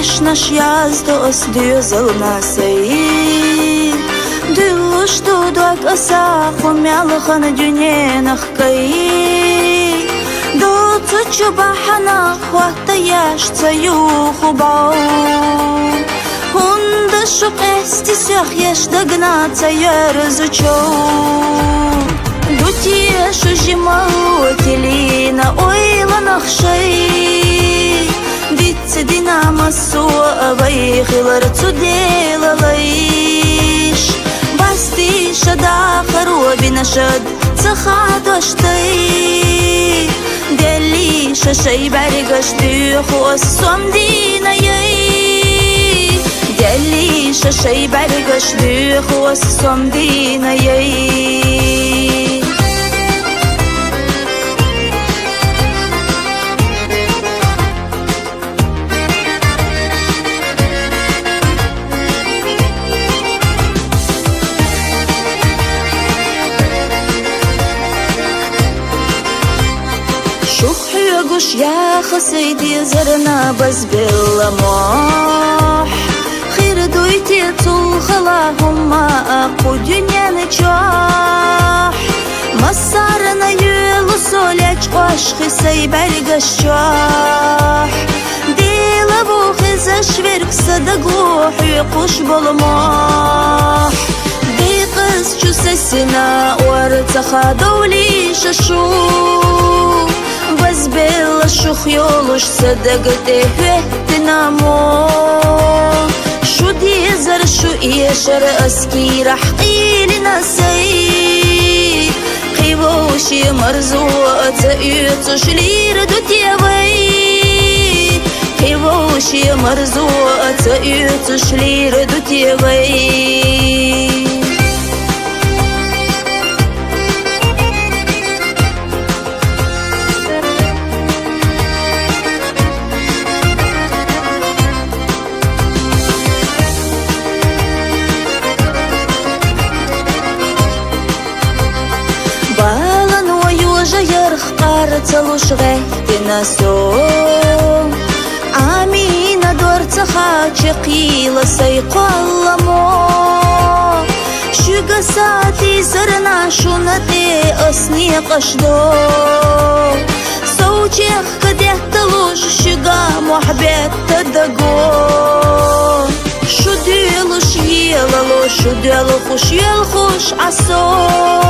наш yazdı özdüzülna sey Dülüştü dök asaqım yalğın dünyenaq kay Dutsu çubahana Huatta yaşta yuhu bau Hunda şuq estisях yaşdagna tayarızı çoğ Dutiye şu jimalı telina oylanaq şey Ditse dinamazsu avay khilar tudelalaish Basti shada kharu binashad Tsakhad washtay Deli shashay barigashti Khuassam dinayay Deli shashay barigashti Khuassam dinayay يا خسيدي زرنا بس باللمح خير دويتي تلخلاهم ما أقو دنيا نجاح مسارنا يلو سوليج عشقي سيبرق الشاح ديلا بوخز شفرك صدقوح يقوش بالمح بيقز جو سسنا وارتخا دولي ششوح بس بلا شوخ يولوش صدقتي هتنامو شو ديزر شو إيشر أسكي رح قيلي نسي قيبوشي مرزوة يتوش ليردو تيوي قيبوشي مرزوة يتوش ليردو تيوي تلوش غيتنا سو عمينا دور تخاچ قيل سيقلمو شو ساتي سرنا شو نتي أسني قشدو صوتيخ كده تلوش شقا محبت تدقو شو ديلوش يلالو شو ديلو خوش يلخوش عصو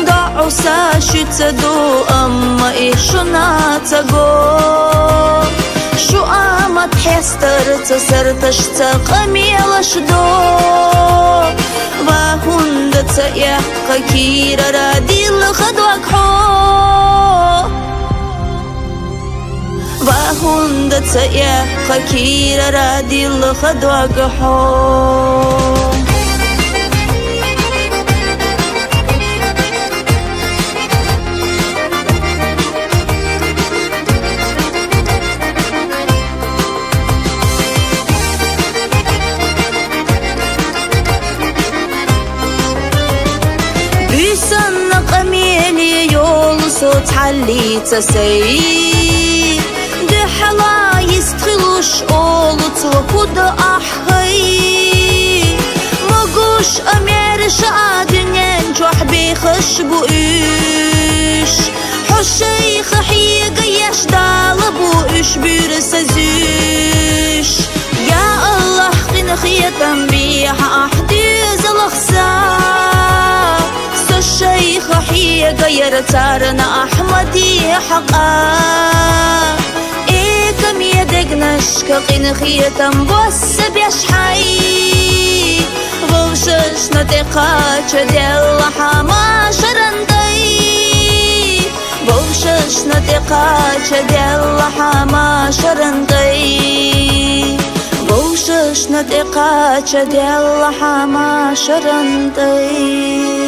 ضاعوا ساشتدو أما إيشو ناتقو شو آمت حسترت سرتشت قميل شدو وهند تيحق كير رادي الخدوك حو وهند تيحق كير رادي الخدوك حو تعلي تسي دي حلا يستخلوش أولوت وكود أحخي مقوش أميرش عادنين جوح بيخش بوئيش حشي خحيق يشدال بوئيش بيرسزيش يا الله خين خيطا بيح أحديز الأخسار الشيخ حي غير تارنا أحمدي حقا إيه كم يدق نشك قين خيتم بس بيشحي غوشش نتقاش ديال حما شرندي غوشش نتقاش ديال حما شرندي غوشش نتقاش ديال حما شرندي